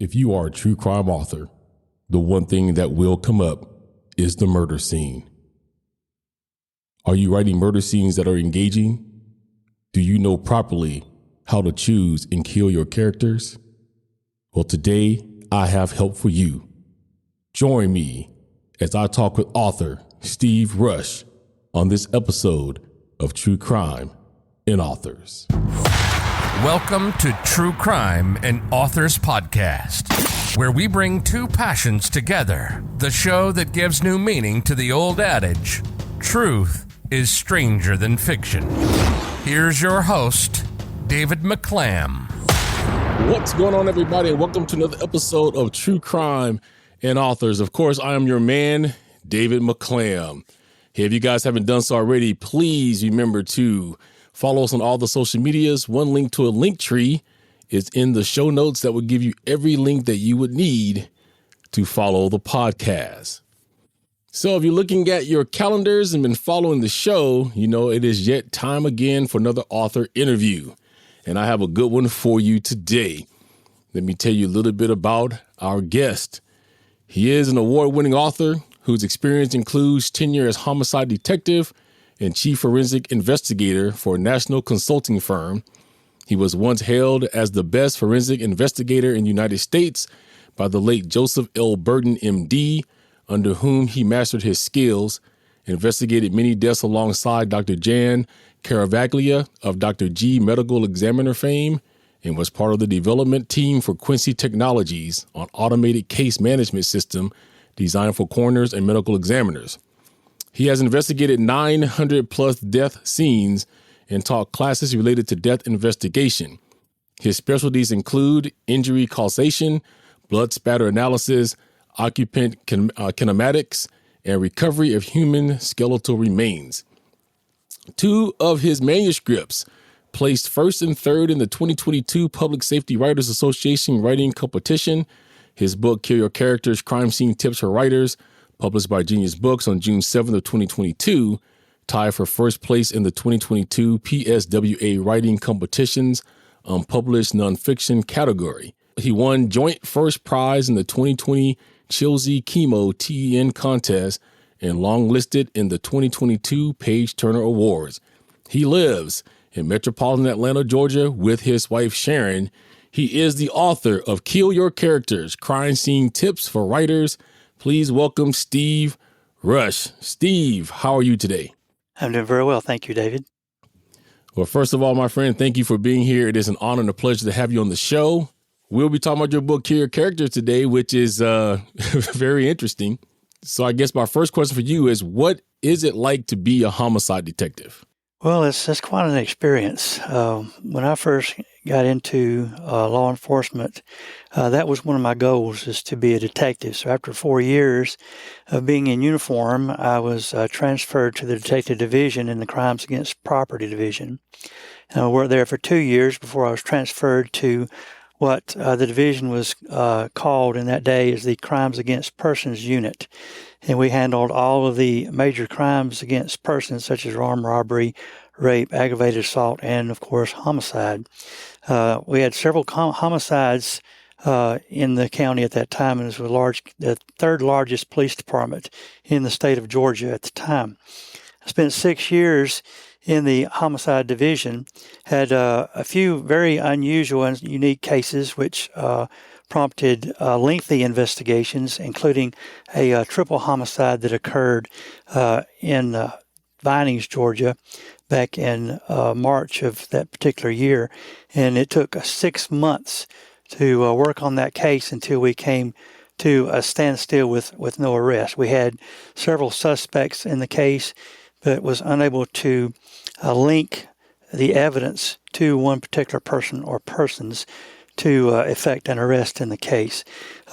If you are a true crime author, the one thing that will come up is the murder scene. Are you writing murder scenes that are engaging? Do you know properly how to choose and kill your characters? Well, today I have help for you. Join me as I talk with author Steve Rush on this episode of True Crime and Authors. Welcome to True Crime and Authors Podcast, where we bring two passions together. The show that gives new meaning to the old adage, truth is stranger than fiction. Here's your host, David McClam. What's going on, everybody, and welcome to another episode of True Crime and Authors. Of course, I am your man, David McClam. Hey, if you guys haven't done so already, please remember to follow us on all the social medias. One link to a link tree is in the show notes that will give you every link that you would need to follow the podcast. So if you're looking at your calendars and been following the show, you know it is yet time again for another author interview. And I have a good one for you today. Let me tell you a little bit about our guest. He is an award-winning author whose experience includes tenure as homicide detective and chief forensic investigator for a national consulting firm. He was once hailed as the best forensic investigator in the United States by the late Joseph L. Burton, MD, under whom he mastered his skills, investigated many deaths alongside Dr. Jan Garavaglia of Dr. G medical examiner fame, and was part of the development team for Quincy Technologies on automated case management system designed for coroners and medical examiners. He has investigated 900 plus death scenes and taught classes related to death investigation. His specialties include injury causation, blood spatter analysis, occupant kinematics, and recovery of human skeletal remains. Two of his manuscripts placed first and third in the 2022 Public Safety Writers Association Writing Competition. His book, Kill Your Characters, Crime Scene Tips for Writers, published by Genius Books on June 7th of 2022, tied for first place in the 2022 PSWA Writing Competition's unpublished nonfiction category. He won joint first prize in the 2020 Chillzee KiMo T-E-N Contest and longlisted in the 2022 Page Turner Awards. He lives in metropolitan Atlanta, Georgia with his wife, Sharon. He is the author of Kill Your Characters, Crime Scene Tips for Writers. Please welcome Steve Rush. Steve, how are you today? I'm doing very well. Thank you, David. Well, first of all, my friend, thank you for being here. It is an honor and a pleasure to have you on the show. We'll be talking about your book, Kill Your Characters, today, which is very interesting. So I guess my first question for you is, what is it like to be a homicide detective? Well, it's quite an experience. When I first got into law enforcement, that was one of my goals, is to be a detective. So after 4 years of being in uniform, I was transferred to the detective division in the Crimes Against Property division. And I worked there for 2 years before I was transferred to what the division was called in that day as the Crimes Against Persons Unit. And we handled all of the major crimes against persons, such as armed robbery, rape, aggravated assault, and, of course, homicide. We had several homicides in the county at that time, and it was the third largest police department in the state of Georgia at the time. I spent 6 years in the homicide division, had a few very unusual and unique cases which prompted lengthy investigations, including a triple homicide that occurred in Vinings, Georgia, back in March of that particular year. And it took 6 months to work on that case until we came to a standstill with no arrest. We had several suspects in the case, but was unable to link the evidence to one particular person or persons to effect an arrest in the case.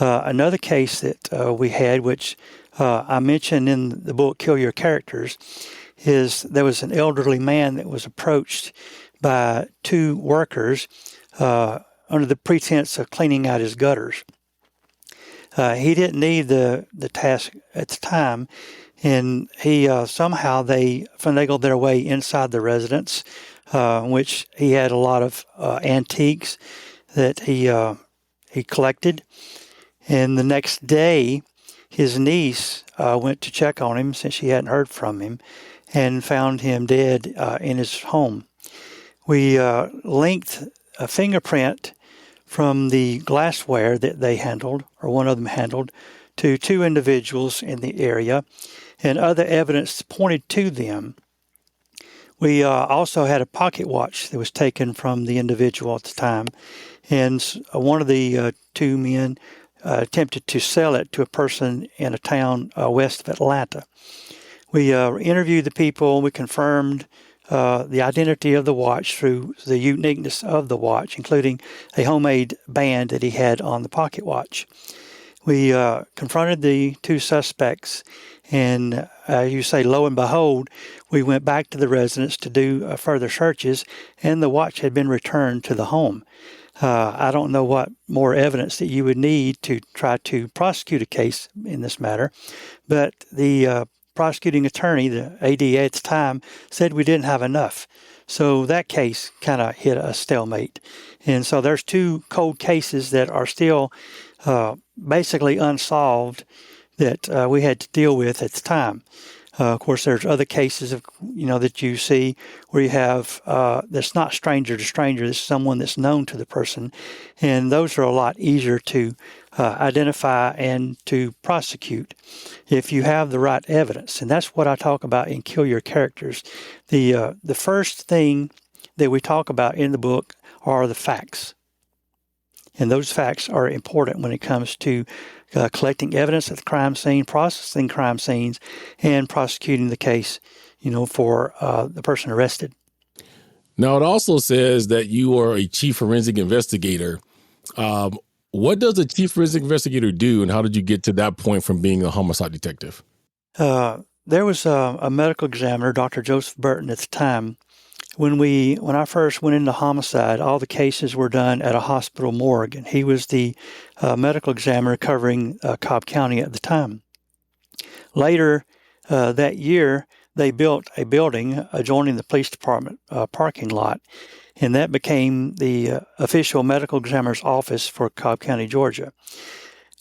Another case that we had, which I mentioned in the book Kill Your Characters, is there was an elderly man that was approached by two workers under the pretense of cleaning out his gutters. He didn't need the task at the time, and he somehow they finagled their way inside the residence, which he had a lot of antiques that he he collected. And the next day, his niece went to check on him since she hadn't heard from him and found him dead in his home. We linked a fingerprint from the glassware that they handled, or one of them handled, to two individuals in the area, and other evidence pointed to them. We also had a pocket watch that was taken from the individual at the time, and one of the two men attempted to sell it to a person in a town west of Atlanta. We interviewed the people. We confirmed the identity of the watch through the uniqueness of the watch, including a homemade band that he had on the pocket watch. We confronted the two suspects, and you say, lo and behold, we went back to the residence to do further searches, and the watch had been returned to the home. I don't know what more evidence that you would need to try to prosecute a case in this matter, but the prosecuting attorney, the ADA at the time, said we didn't have enough. So that case kind of hit a stalemate. And so there's two cold cases that are still basically unsolved that we had to deal with at the time. Of course, there's other cases of that you see where you have that's not stranger to stranger. This is someone that's known to the person, and those are a lot easier to identify and to prosecute if you have the right evidence. And that's what I talk about in Kill Your Characters. The first thing that we talk about in the book are the facts, and those facts are important when it comes to collecting evidence at the crime scene, processing crime scenes, and prosecuting the case, for the person arrested. Now, it also says that you are a chief forensic investigator. What does a chief forensic investigator do, and how did you get to that point from being a homicide detective? There was a medical examiner, Dr. Joseph Burton, at the time. When I first went into homicide, all the cases were done at a hospital morgue, and he was the medical examiner covering Cobb County at the time. Later that year, they built a building adjoining the police department parking lot, and that became the official medical examiner's office for Cobb County, Georgia.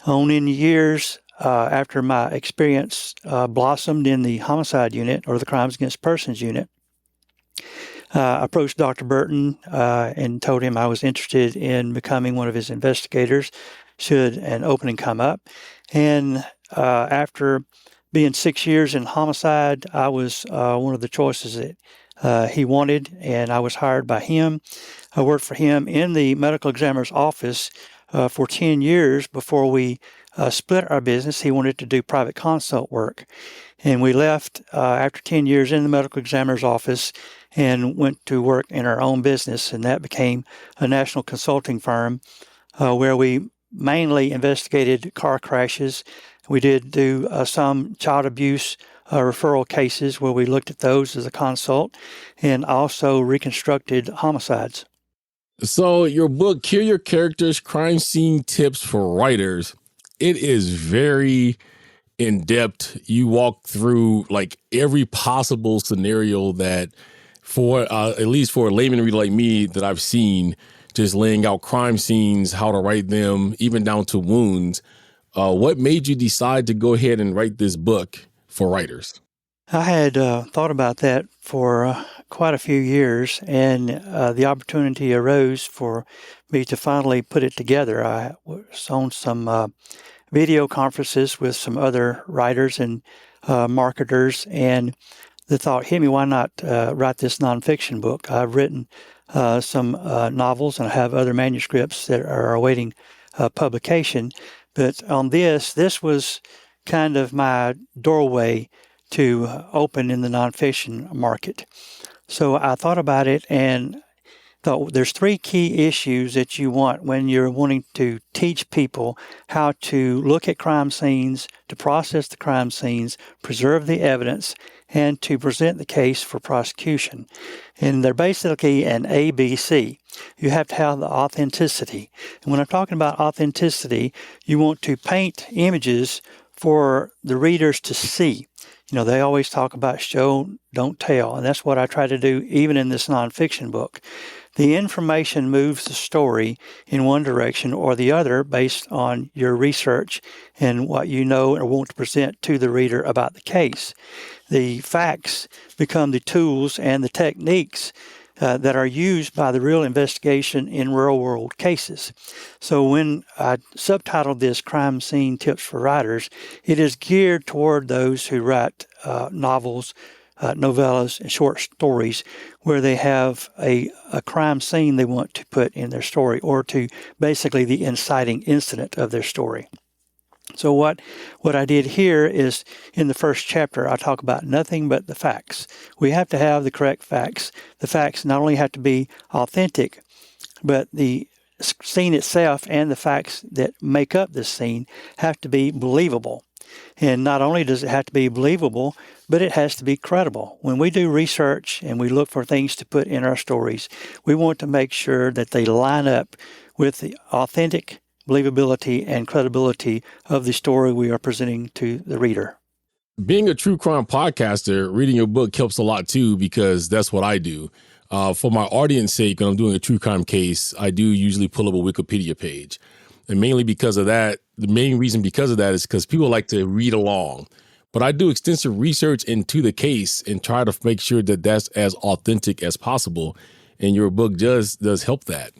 On in years after my experience blossomed in the homicide unit, or the crimes against persons unit, I approached Dr. Burton and told him I was interested in becoming one of his investigators should an opening come up. And after being 6 years in homicide, I was one of the choices that he wanted, and I was hired by him. I worked for him in the medical examiner's office for 10 years before we split our business. He wanted to do private consult work. And we left after 10 years in the medical examiner's office and went to work in our own business, and that became a national consulting firm where we mainly investigated car crashes. We did do some child abuse referral cases where we looked at those as a consult, and also reconstructed homicides. So your book, Kill Your Characters, Crime Scene Tips for Writers, it is very in-depth. You walk through like every possible scenario that for at least for a layman reader like me that I've seen, just laying out crime scenes, how to write them, even down to wounds. What made you decide to go ahead and write this book for writers? I had thought about that for quite a few years, and the opportunity arose for me to finally put it together. I was on some video conferences with some other writers and marketers, and the thought hit me, why not write this nonfiction book? I've written some novels, and I have other manuscripts that are awaiting publication. But on this was kind of my doorway to open in the nonfiction market. So I thought about it and thought there's three key issues that you want when you're wanting to teach people how to look at crime scenes, to process the crime scenes, preserve the evidence, and to present the case for prosecution. And they're basically an ABC. You have to have the authenticity. And when I'm talking about authenticity, you want to paint images for the readers to see. They always talk about show, don't tell. And that's what I try to do even in this nonfiction book. The information moves the story in one direction or the other based on your research and what you know or want to present to the reader about the case. The facts become the tools and the techniques that are used by the real investigation in real-world cases. So when I subtitled this Crime Scene Tips for Writers, it is geared toward those who write novels, novellas, and short stories where they have a crime scene they want to put in their story, or to basically the inciting incident of their story. So what I did here is, in the first chapter, I talk about nothing but the facts. We have to have the correct facts. The facts not only have to be authentic, but the scene itself and the facts that make up this scene have to be believable. And not only does it have to be believable, but it has to be credible. When we do research and we look for things to put in our stories, we want to make sure that they line up with the authentic believability and credibility of the story we are presenting to the reader. Being a true crime podcaster, reading your book helps a lot too, because that's what I do. For my audience sake, when I'm doing a true crime case, I do usually pull up a Wikipedia page. And mainly because of that, the main reason because of that is because people like to read along. But I do extensive research into the case and try to make sure that that's as authentic as possible. And your book does help that.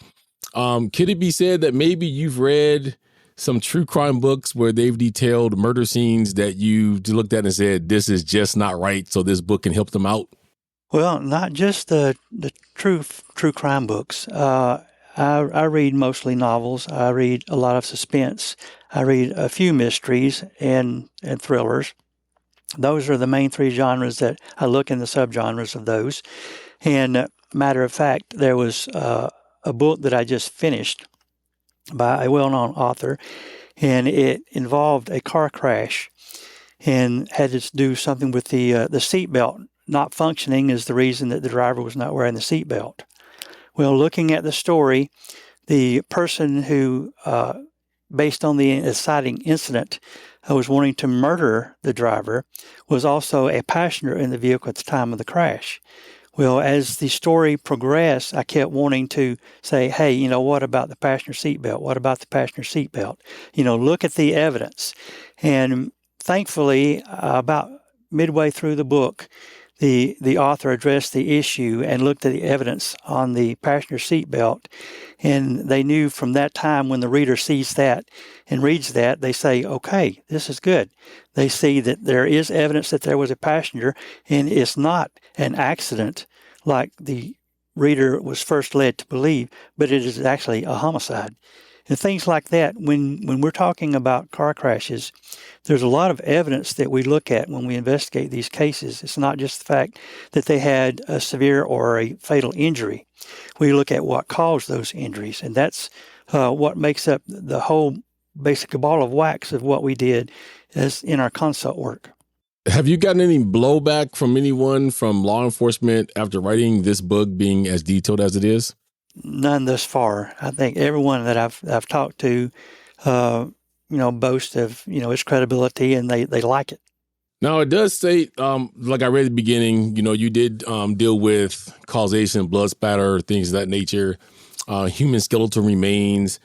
Could it be said that maybe you've read some true crime books where they've detailed murder scenes that you looked at and said, this is just not right, so this book can help them out? Well, not just the true crime books. I read mostly novels. I read a lot of suspense. I read a few mysteries and thrillers. Those are the main three genres that I look in the subgenres of those. And matter of fact, there was a book that I just finished by a well-known author, and it involved a car crash and had to do something with the seatbelt not functioning is the reason that the driver was not wearing the seatbelt. Well, looking at the story, the person who, based on the inciting incident, was wanting to murder the driver was also a passenger in the vehicle at the time of the crash. Well, as the story progressed, I kept wanting to say, hey, what about the passenger seatbelt? What about the passenger seatbelt? Look at the evidence. And thankfully, about midway through the book, the author addressed the issue and looked at the evidence on the passenger seatbelt. And they knew from that time, when the reader sees that and reads that, they say, okay, this is good. They see that there is evidence that there was a passenger, and it's not an accident like the reader was first led to believe, but it is actually a homicide. And things like that, when we're talking about car crashes, there's a lot of evidence that we look at when we investigate these cases. It's not just the fact that they had a severe or a fatal injury. We look at what caused those injuries, and that's what makes up the whole basic ball of wax of what we did as in our consult work. Have you gotten any blowback from anyone from law enforcement after writing this book being as detailed as it is? None thus far. I think everyone that I've talked to, boast of, its credibility, and they like it. Now, it does say, like I read at the beginning, you did deal with causation, blood spatter, things of that nature, human skeletal remains.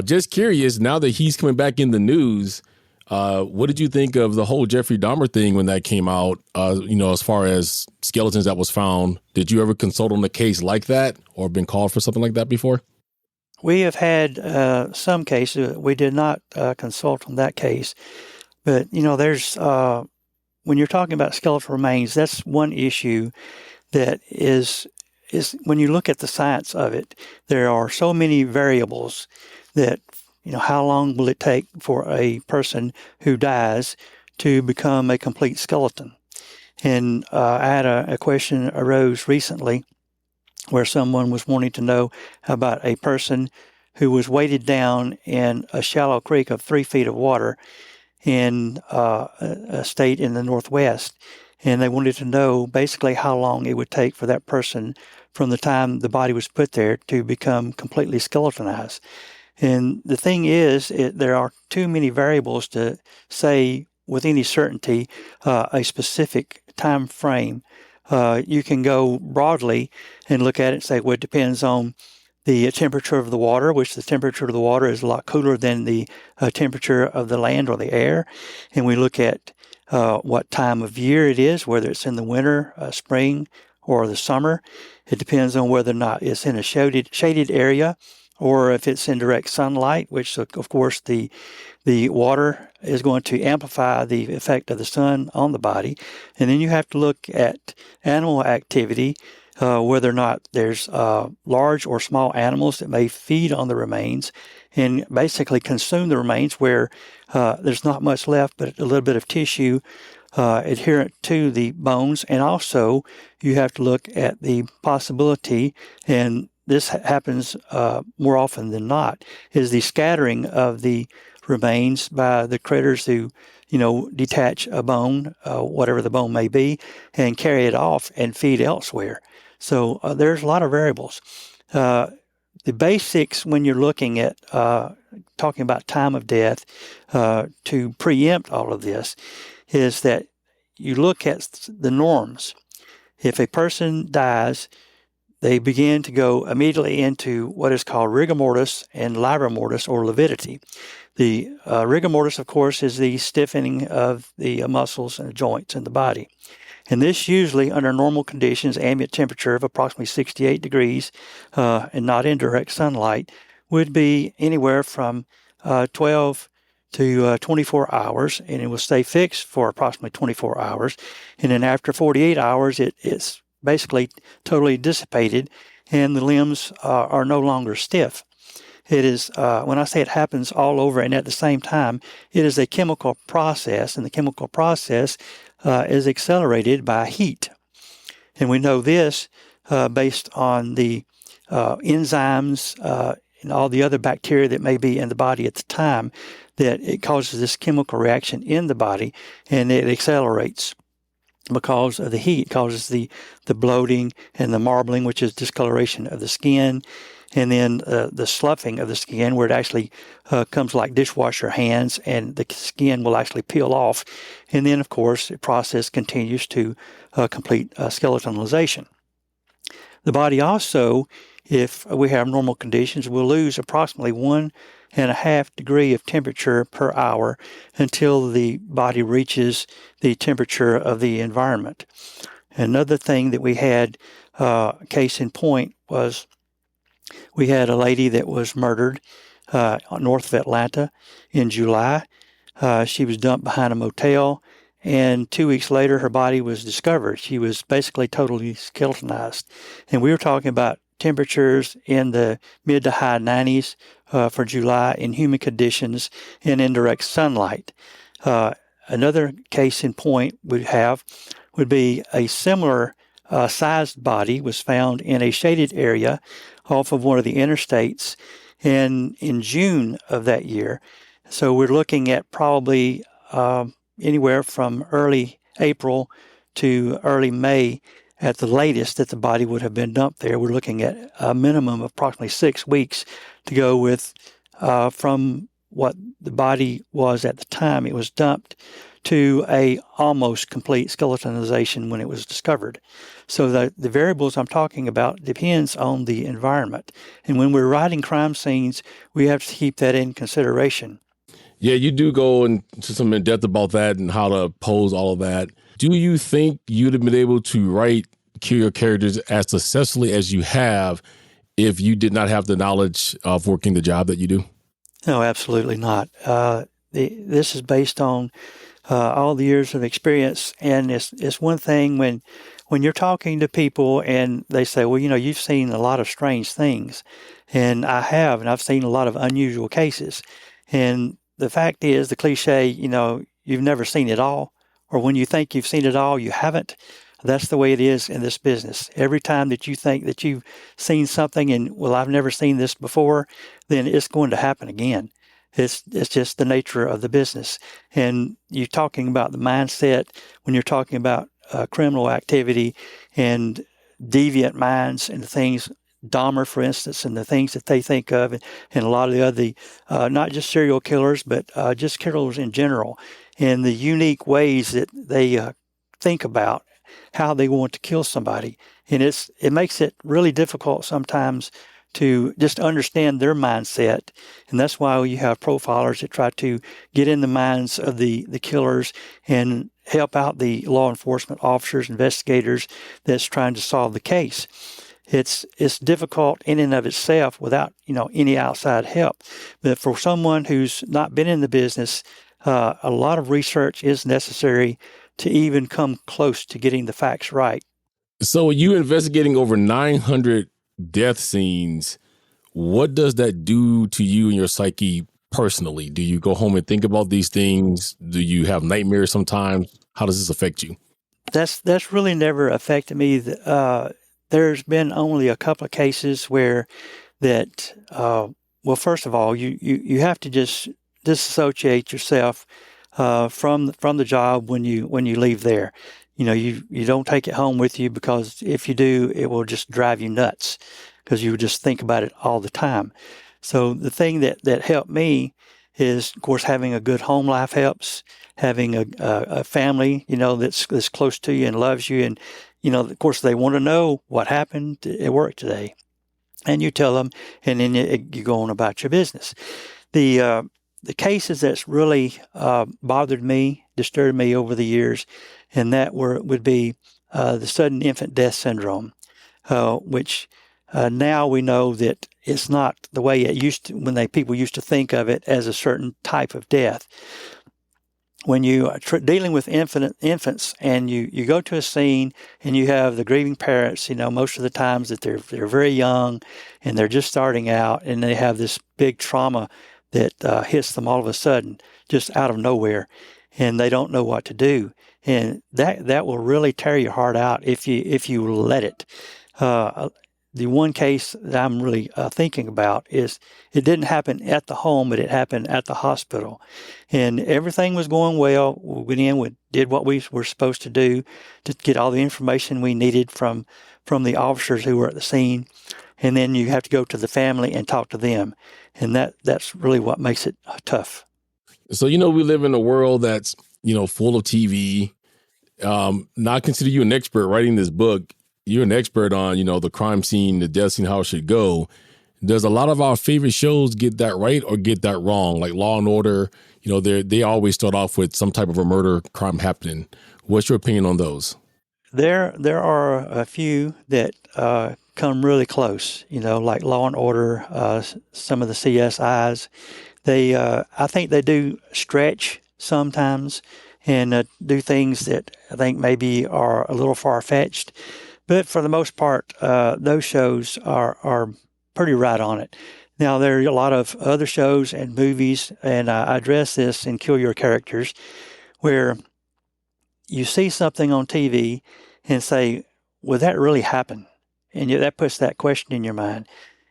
Just curious, now that he's coming back in the news, what did you think of the whole Jeffrey Dahmer thing when that came out, as far as skeletons that was found? Did you ever consult on a case like that or been called for something like that before? We have had some cases. We did not consult on that case. But, there's, when you're talking about skeletal remains, that's one issue that is when you look at the science of it, there are so many variables that, how long will it take for a person who dies to become a complete skeleton? And I had a question arose recently where someone was wanting to know about a person who was weighted down in a shallow creek of 3 feet of water in a state in the Northwest. And they wanted to know basically how long it would take for that person from the time the body was put there to become completely skeletonized. And the thing is, there are too many variables to say with any certainty a specific time frame you can go broadly and look at it and say, well, it depends on the temperature of the water, which the temperature of the water is a lot cooler than the temperature of the land or the air. And we look at what time of year it is, whether it's in the winter, spring, or the summer. It depends on whether or not it's in a shaded area or if it's in direct sunlight, which, of course, the water is going to amplify the effect of the sun on the body. And then you have to look at animal activity, whether or not there's large or small animals that may feed on the remains and basically consume the remains where there's not much left but a little bit of tissue adherent to the bones. And also you have to look at the possibility, and this happens more often than not, is the scattering of the remains by the critters who, detach a bone, whatever the bone may be, and carry it off and feed elsewhere. So there's a lot of variables. The basics when you're looking at talking about time of death to preempt all of this is that you look at the norms. If a person dies, they begin to go immediately into what is called rigor mortis and livor mortis, or lividity. The rigor mortis, of course, is the stiffening of the muscles and joints in the body. And this usually, under normal conditions, ambient temperature of approximately 68 degrees and not in direct sunlight, would be anywhere from 12 to 24 hours, and it will stay fixed for approximately 24 hours. And then after 48 hours, it's basically totally dissipated, and the limbs are no longer stiff. It is, when I say it happens all over and at the same time, it is a chemical process, and the chemical process is accelerated by heat. And we know this based on the enzymes and all the other bacteria that may be in the body at the time, that it causes this chemical reaction in the body, and it accelerates because of the heat. It causes the bloating and the marbling, which is discoloration of the skin, and then the sloughing of the skin, where it actually comes like dishwasher hands, and the skin will actually peel off. And then, of course, the process continues to complete skeletonization. The body also, if we have normal conditions, will lose approximately 1.5 degrees of temperature per hour until the body reaches the temperature of the environment. Another thing that we had, case in point, was we had a lady that was murdered north of Atlanta in July. She was dumped behind a motel, and 2 weeks later her body was discovered. She was basically totally skeletonized. And we were talking about temperatures in the mid to high 90s for July in humid conditions and in direct sunlight. Another case in point would be a similar sized body was found in a shaded area off of one of the interstates in June of that year. So we're looking at probably anywhere from early April to early May at the latest that the body would have been dumped there. We're looking at a minimum of approximately 6 weeks to go with from what the body was at the time it was dumped to a almost complete skeletonization when it was discovered. So the variables I'm talking about depends on the environment. And when we're writing crime scenes, we have to keep that in consideration. Yeah, you do go into some in depth about that and how to pose all of that. Do you think you'd have been able to write your characters as successfully as you have if you did not have the knowledge of working the job that you do? No, absolutely not. This is based on all the years of experience, and it's one thing when you're talking to people and they say, well, you've seen a lot of strange things, and I have, and I've seen a lot of unusual cases. And the fact is, the cliche, you've never seen it all, or when you think you've seen it all, you haven't. That's the way it is in this business. Every time that you think that you've seen something and, well, I've never seen this before, then it's going to happen again. It's just the nature of the business. And you're talking about the mindset when you're talking about criminal activity and deviant minds and the things, Dahmer, for instance, and the things that they think of, and a lot of the other, not just serial killers, but just killers in general, and the unique ways that they think about how they want to kill somebody. And it makes it really difficult sometimes to just understand their mindset. And that's why you have profilers that try to get in the minds of the killers and help out the law enforcement officers, investigators that's trying to solve the case. It's difficult in and of itself without, any outside help. But for someone who's not been in the business, a lot of research is necessary to even come close to getting the facts right. So you investigating over 900 death scenes. What does that do to you and your psyche personally? Do you go home and think about these things? Do you have nightmares sometimes? How does this affect you? That's really never affected me. There's been only a couple of cases where that, well, first of all, you have to just disassociate yourself from the job when you leave there. You don't take it home with you, because if you do, it will just drive you nuts, because you just think about it all the time. So the thing that helped me is, of course, having a good home life helps. Having a family, that's close to you and loves you, and of course, they want to know what happened at work today, and you tell them, and then you go on about your business. The cases that's really disturbed me over the years, and that would be the sudden infant death syndrome, which now we know that it's not the way it used to, when people used to think of it as a certain type of death. When you are dealing with infants and you go to a scene and you have the grieving parents, most of the times that they're very young and they're just starting out, and they have this big trauma that hits them all of a sudden, just out of nowhere, and they don't know what to do. And that will really tear your heart out if you let it. The one case that I'm really thinking about is, it didn't happen at the home, but it happened at the hospital. And everything was going well. We went in, we did what we were supposed to do to get all the information we needed from the officers who were at the scene. And then you have to go to the family and talk to them. And that's really what makes it tough. So, we live in a world that's, full of TV. Now, I consider you an expert writing this book. You're an expert on, the crime scene, the death scene, how it should go. Does a lot of our favorite shows get that right or get that wrong? Like Law and Order, they always start off with some type of a murder crime happening. What's your opinion on those? There are a few that come really close, like Law and Order, some of the CSIs. I think they do stretch sometimes and do things that I think maybe are a little far-fetched. But for the most part, those shows are pretty right on it. Now, there are a lot of other shows and movies, and I address this in Kill Your Characters, where you see something on TV and say, would that really happen? And that puts that question in your mind.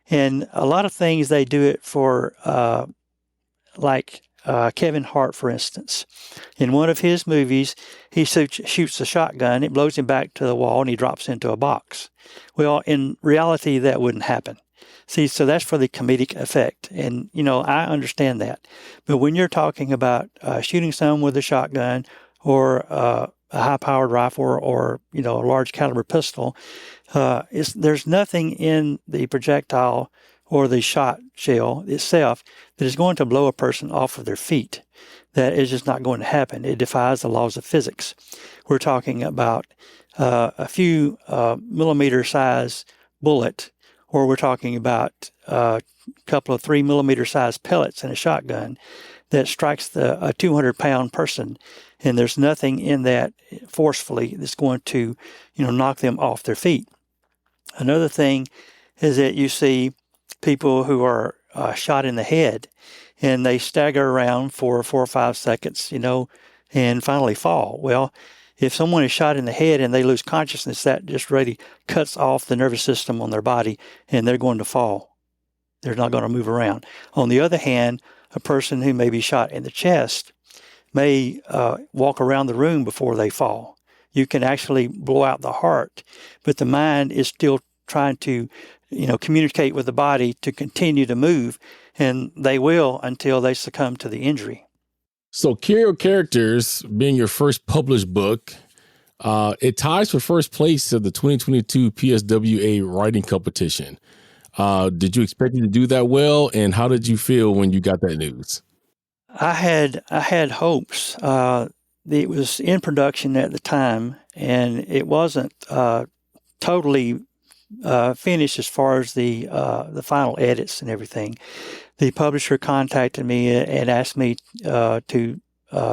And a lot of things, they do it for, like Kevin Hart, for instance. In one of his movies, he shoots a shotgun, it blows him back to the wall, and he drops into a box. Well, in reality, that wouldn't happen. See, so that's for the comedic effect. And, I understand that. But when you're talking about shooting someone with a shotgun or a high-powered rifle or a large caliber pistol, there's nothing in the projectile or the shot shell itself that is going to blow a person off of their feet. That is just not going to happen. It defies the laws of physics. We're talking about a few millimeter size bullet, or we're talking about a couple of 3 millimeter size pellets in a shotgun that strikes a 200-pound person, and there's nothing in that forcefully that's going to knock them off their feet. Another thing is that you see people who are shot in the head, and they stagger around for 4 or 5 seconds, and finally fall. Well, if someone is shot in the head and they lose consciousness, that just really cuts off the nervous system on their body, and they're going to fall. They're not going to move around. On the other hand, a person who may be shot in the chest may walk around the room before they fall. You can actually blow out the heart, but the mind is still trying to communicate with the body to continue to move, and they will until they succumb to the injury. So Kill Your Characters being your first published book, It ties for first place of the 2022 PSWA Writing Competition. Did you expect it to do that well? And how did you feel when you got that news? I had hopes. It was in production at the time, and it wasn't totally finished as far as the final edits and everything. The publisher contacted me and asked me to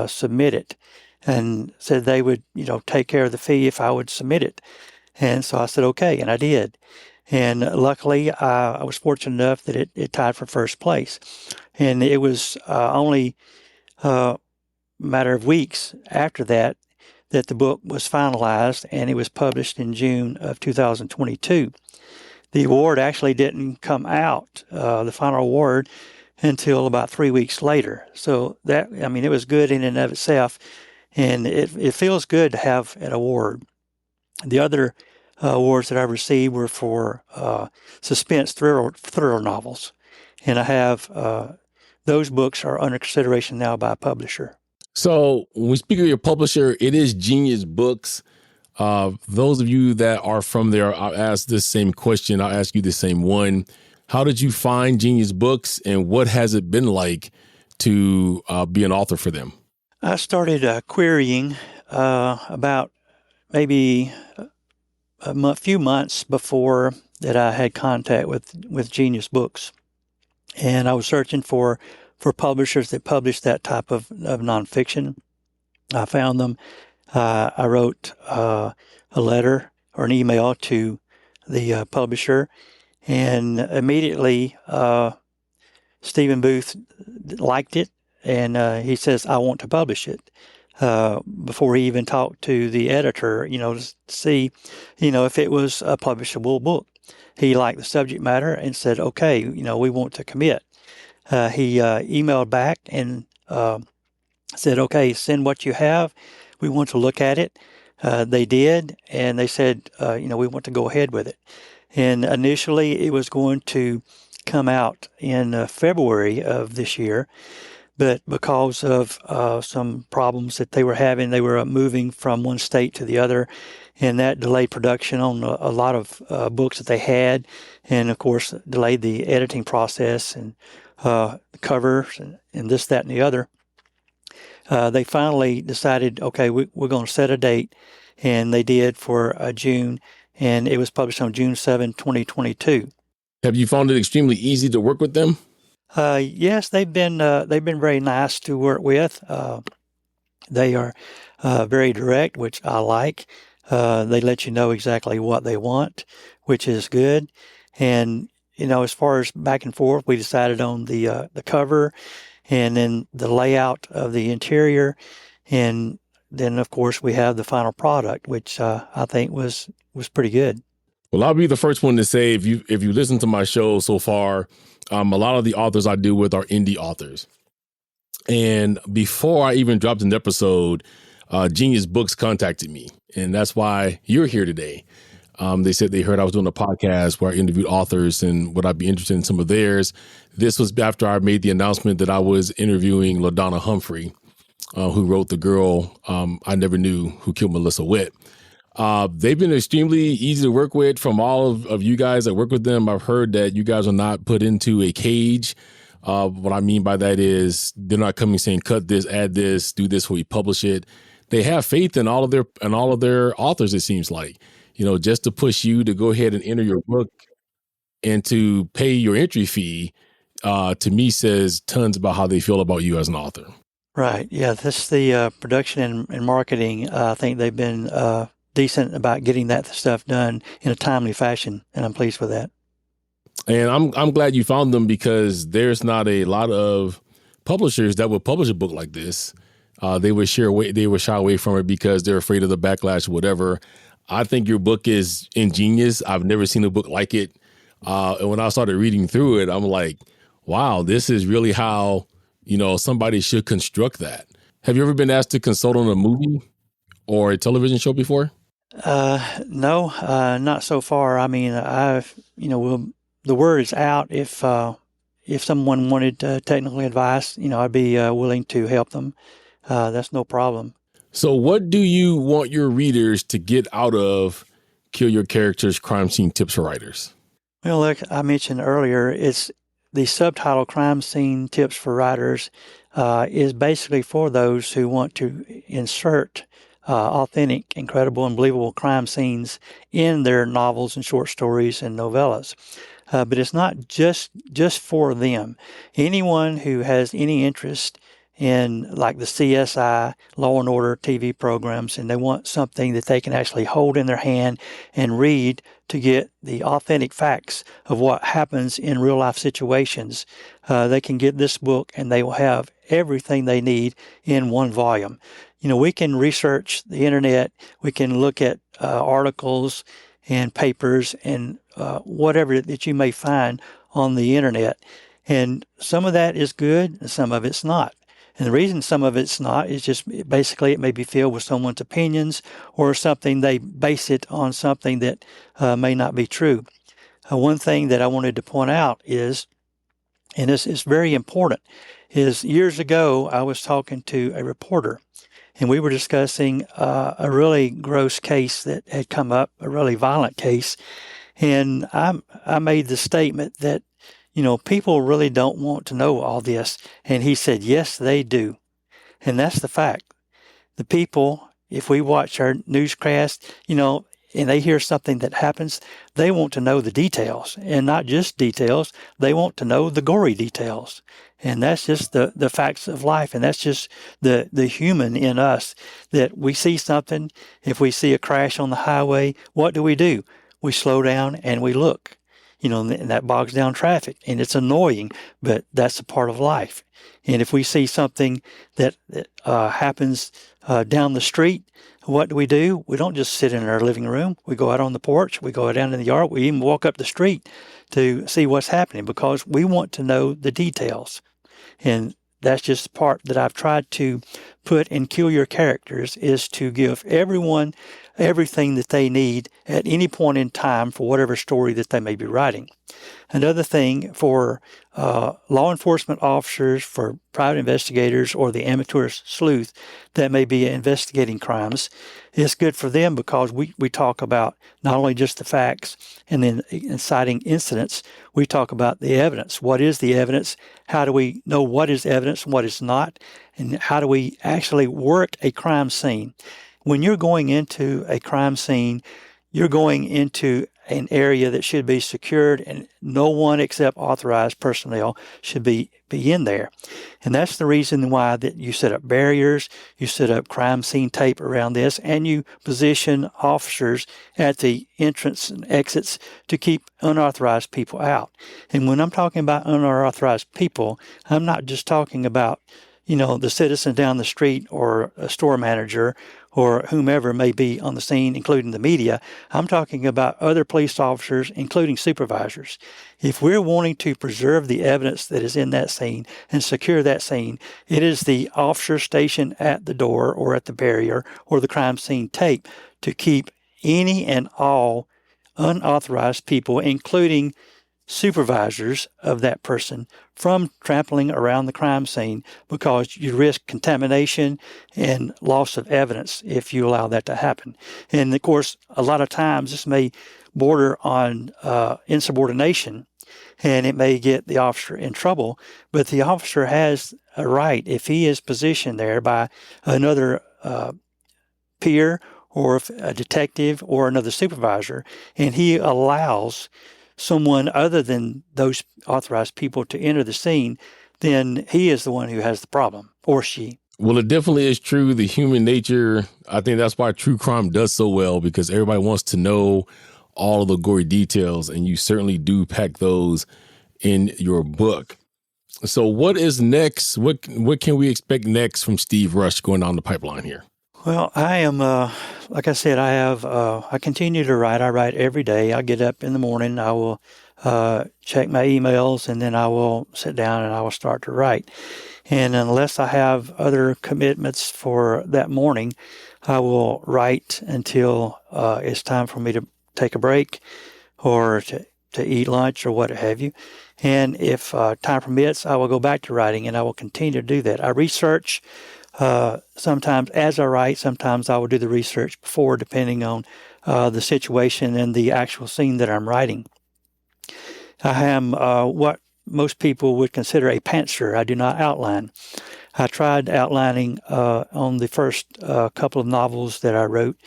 submit it, and said they would, take care of the fee if I would submit it. And so I said okay, and I did. And luckily, I was fortunate enough that it tied for first place. And it was only a matter of weeks after that the book was finalized, and it was published in June of 2022. The award actually didn't come out, the final award, until about 3 weeks later. So it was good in and of itself, and it feels good to have an award. The other awards that I received were for suspense thriller novels, and I have those books are under consideration now by a publisher. So when we speak of your publisher, it is Genius Books. Those of you that are from there, I'll ask this same question. I'll ask you the same one. How did you find Genius Books, and what has it been like to be an author for them? I started querying about maybe a few months before that I had contact with Genius Books. And I was searching for publishers that published that type of nonfiction. I found them. I wrote a letter or an email to the publisher, and immediately Stephen Booth liked it, and he says, I want to publish it. Before he even talked to the editor, to see, if it was a publishable book. He liked the subject matter and said, okay, we want to commit. He emailed back and said, okay, send what you have. We want to look at it. They did, and they said, we want to go ahead with it. And initially, it was going to come out in February of this year, but because of some problems that they were having, they were moving from one state to the other, and that delayed production on a lot of books that they had, and of course delayed the editing process and covers and this, that, and the other. They finally decided, okay, we're going to set a date, and they did for June, and it was published on June 7, 2022. Have you found it extremely easy to work with them? Yes, they've been very nice to work with. They are very direct, which I like. They let you know exactly what they want, which is good. And as far as back and forth, we decided on the cover, and then the layout of the interior, and then of course we have the final product, which I think was pretty good. Well, I'll be the first one to say, if you listen to my show so far, a lot of the authors I deal with are indie authors. And before I even dropped an episode, Genius Books contacted me, and that's why you're here today. They said they heard I was doing a podcast where I interviewed authors and would I be interested in some of theirs. This was after I made the announcement that I was interviewing LaDonna Humphrey, who wrote The Girl I Never Knew Who Killed Melissa Witt. They've been extremely easy to work with. From all of you guys that work with them, I've heard that you guys are not put into a cage. What I mean by that is they're not coming saying, cut this, add this, do this, we publish it. They have faith in all of their authors, it seems like, just to push you to go ahead and enter your book and to pay your entry fee, to me says tons about how they feel about you as an author. Right. Yeah. This the production and marketing. I think they've been decent about getting that stuff done in a timely fashion, and I'm pleased with that. And I'm glad you found them, because there's not a lot of publishers that would publish a book like this. They would shy away from it because they're afraid of the backlash or whatever. I think your book is ingenious. I've never seen a book like it. And when I started reading through it, I'm like, wow, this is really how, somebody should construct that. Have you ever been asked to consult on a movie or a television show before? No, not so far. I mean, the word is out. If someone wanted technical advice, I'd be willing to help them. That's no problem. So what do you want your readers to get out of Kill Your Characters Crime Scene Tips for Writers? Well, like I mentioned earlier, it's the subtitle Crime Scene Tips for Writers is basically for those who want to insert authentic, incredible, and believable crime scenes in their novels and short stories and novellas. But it's not just for them. Anyone who has any interest in like the CSI, Law and Order TV programs, and they want something that they can actually hold in their hand and read to get the authentic facts of what happens in real life situations, they can get this book and they will have everything they need in one volume. We can research the internet, we can look at articles and papers and whatever that you may find on the internet. And some of that is good and some of it's not. And the reason some of it's not is just basically it may be filled with someone's opinions or something they base it on something that may not be true. One thing that I wanted to point out is, and this is very important, is years ago I was talking to a reporter and we were discussing a really gross case that had come up, a really violent case. And I made the statement that, people really don't want to know all this. And he said, yes, they do. And that's the fact. The people, if we watch our newscast, and they hear something that happens, they want to know the details. And not just details, they want to know the gory details. And that's just the facts of life. And that's just the human in us, that we see something. If we see a crash on the highway, what do? We slow down and we look. And that bogs down traffic, and it's annoying, but that's a part of life. And if we see something that happens down the street, what do? We don't just sit in our living room. We go out on the porch. We go down in the yard. We even walk up the street to see what's happening because we want to know the details. And that's just the part that I've tried to put in Kill Your Characters, is to give everyone everything that they need at any point in time for whatever story that they may be writing. Another thing for law enforcement officers, for private investigators, or the amateur sleuth that may be investigating crimes, it's good for them because we talk about not only just the facts and then inciting incidents, we talk about the evidence. What is the evidence? How do we know what is evidence and what is not? And how do we actually work a crime scene? When you're going into a crime scene, you're going into an area that should be secured, and no one except authorized personnel should be in there. And that's the reason why that you set up barriers, you set up crime scene tape around this, and you position officers at the entrance and exits to keep unauthorized people out. And when I'm talking about unauthorized people, I'm not just talking about the citizen down the street or a store manager or whomever may be on the scene, including the media. I'm talking about other police officers, including supervisors. If we're wanting to preserve the evidence that is in that scene and secure that scene, it is the officer stationed at the door or at the barrier or the crime scene tape to keep any and all unauthorized people, including supervisors of that person, from trampling around the crime scene, because you risk contamination and loss of evidence if you allow that to happen. And of course, a lot of times this may border on insubordination, and it may get the officer in trouble, but the officer has a right, if he is positioned there by another peer or a detective or another supervisor, and he allows someone other than those authorized people to enter the scene, then he is the one who has the problem, or she. Well, it definitely is true. The human nature, I think that's why true crime does so well, because everybody wants to know all of the gory details, and you certainly do pack those in your book. So what is next? What can we expect next from Steve Rush going down the pipeline here? Well, I am, like I said, I continue to write. I write every day. I get up in the morning, I will check my emails, and then I will sit down and I will start to write. And unless I have other commitments for that morning, I will write until it's time for me to take a break or to eat lunch or what have you. And if time permits, I will go back to writing, and I will continue to do that. I research Sometimes as I write, sometimes I will do the research before, depending on the situation and the actual scene that I'm writing. I am what most people would consider a pantser. I do not outline. I tried outlining on the first couple of novels that I wrote,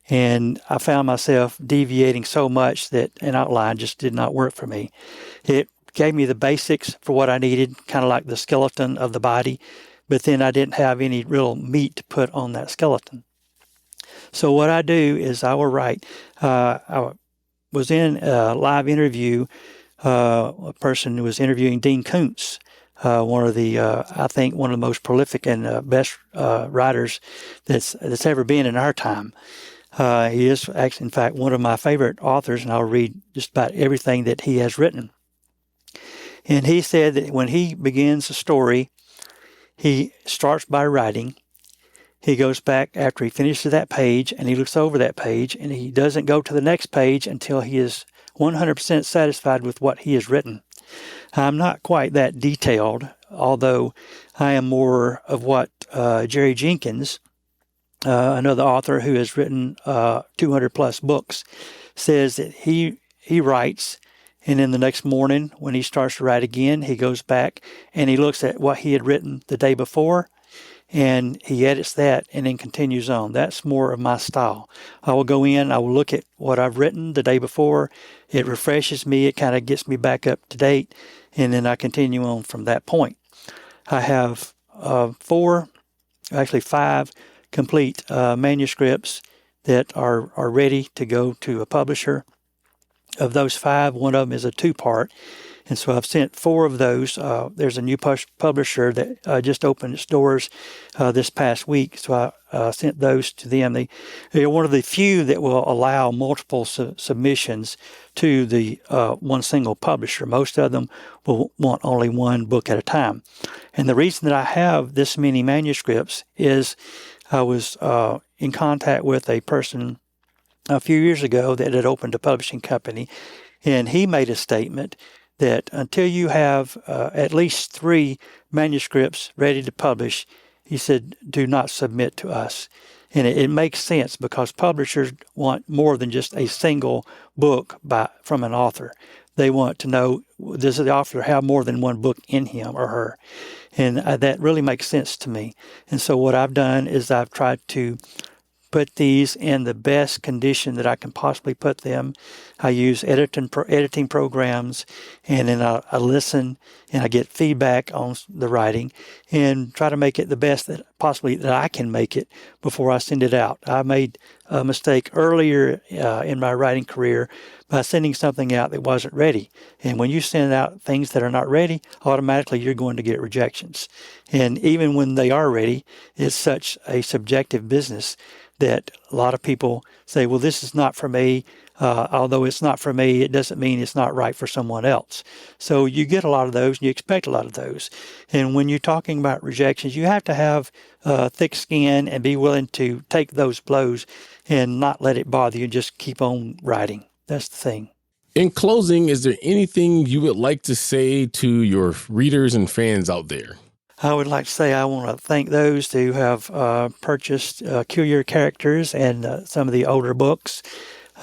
and I found myself deviating so much that an outline just did not work for me. It gave me the basics for what I needed, kind of like the skeleton of the body, but then I didn't have any real meat to put on that skeleton. So what I do is I will write. I was in a live interview. A person who was interviewing Dean Koontz, one of the, I think, one of the most prolific and best writers that's ever been in our time. He is actually, in fact, one of my favorite authors, and I'll read just about everything that he has written. And he said that when he begins a story, he starts by writing. He goes back after he finishes that page, and he looks over that page, and he doesn't go to the next page until he is 100% satisfied with what he has written. I'm not quite that detailed, although I am more of what Jerry Jenkins, another author who has written 200 plus books, says that he writes, and then the next morning when he starts to write again, he goes back and he looks at what he had written the day before, and he edits that and then continues on. That's more of my style. I will go in, I will look at what I've written the day before. It refreshes me. It kind of gets me back up to date, and then I continue on from that point. I have 5 complete manuscripts that are ready to go to a publisher. Of those 5, one of them is a 2-part. And so I've sent 4 of those. There's a new publisher that just opened its doors this past week. So I sent those to them. They're one of the few that will allow multiple submissions to the one single publisher. Most of them will want only one book at a time. And the reason that I have this many manuscripts is I was in contact with a person a few years ago that had opened a publishing company, and he made a statement that until you have at least 3 manuscripts ready to publish, he said, do not submit to us. And it makes sense because publishers want more than just a single book from an author. They want to know, does the author have more than one book in him or her? And that really makes sense to me. And so what I've done is I've tried to put these in the best condition that I can possibly put them. I use editing programs, and then I listen and I get feedback on the writing and try to make it the best that I can make it before I send it out. I made a mistake earlier in my writing career by sending something out that wasn't ready. And when you send out things that are not ready, automatically you're going to get rejections. And even when they are ready, it's such a subjective business that a lot of people say, well, this is not for me. Although it's not for me, it doesn't mean it's not right for someone else. So you get a lot of those, and you expect a lot of those. And when you're talking about rejections, you have to have thick skin and be willing to take those blows and not let it bother you. Just keep on writing. That's the thing. In closing, is there anything you would like to say to your readers and fans out there? I would like to say I want to thank those who have purchased Curious Characters and some of the older books.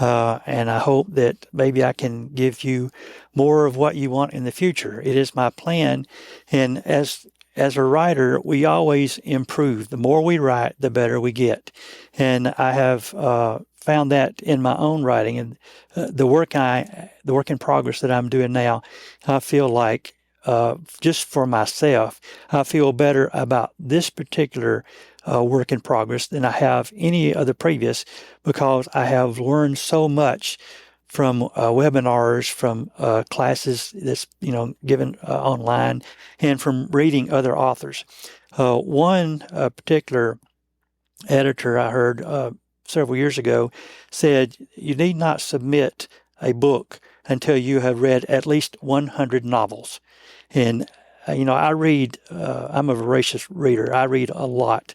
And I hope that maybe I can give you more of what you want in the future. It is my plan. And as a writer, we always improve. The more we write, the better we get. And I have found that in my own writing. And the work in progress that I'm doing now, I feel like just for myself, I feel better about this particular work in progress than I have any other previous, because I have learned so much from webinars, from classes that's given online, and from reading other authors. One particular editor I heard several years ago said, you need not submit a book until you have read at least 100 novels. And, I read, I'm a voracious reader. I read a lot.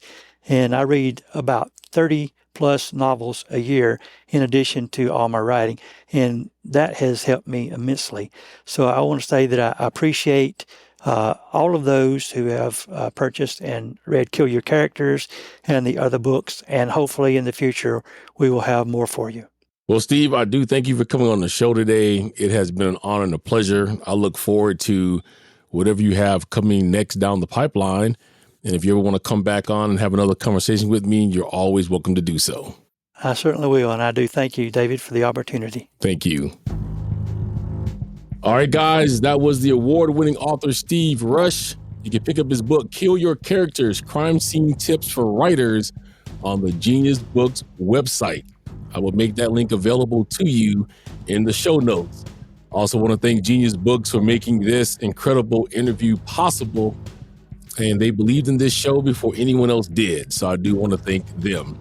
And I read about 30 plus novels a year in addition to all my writing. And that has helped me immensely. So I want to say that I appreciate all of those who have purchased and read Kill Your Characters and the other books, and hopefully in the future we will have more for you. Well, Steve, I do thank you for coming on the show today. It has been an honor and a pleasure. I look forward to whatever you have coming next down the pipeline. And if you ever want to come back on and have another conversation with me, you're always welcome to do so. I certainly will, and I do thank you, David, for the opportunity. Thank you. All right, guys, that was the award-winning author Steve Rush. You can pick up his book, Kill Your Characters, Crime Scene Tips for Writers, on the Genius Books website. I will make that link available to you in the show notes. I also want to thank Genius Books for making this incredible interview possible. And they believed in this show before anyone else did. So I do want to thank them.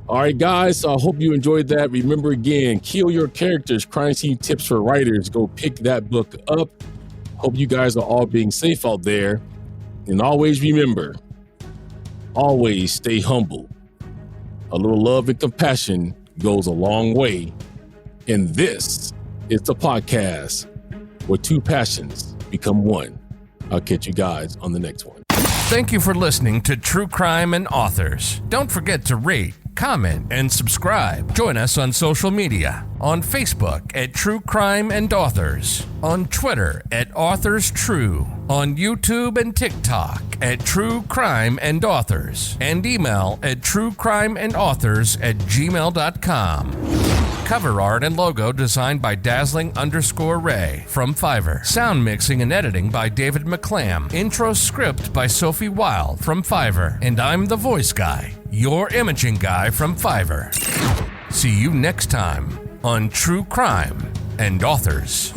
All right, guys, so I hope you enjoyed that. Remember, again, Kill Your Characters, Crime Scene Tips for Writers. Go pick that book up. Hope you guys are all being safe out there. And always remember, always stay humble. A little love and compassion goes a long way. And this is the podcast where two passions become one. I'll catch you guys on the next one. Thank you for listening to True Crime and Authors. Don't forget to rate, comment, and subscribe. Join us on social media. On Facebook at True Crime and Authors. On Twitter at Authors True. On YouTube and TikTok at True Crime and Authors. And email at truecrimeandauthors@gmail.com. Cover art and logo designed by Dazzling_Ray from Fiverr. Sound mixing and editing by David McClam. Intro script by Sophie Wild from Fiverr. And I'm the voice guy, your imaging guy from Fiverr. See you next time on True Crime and Authors.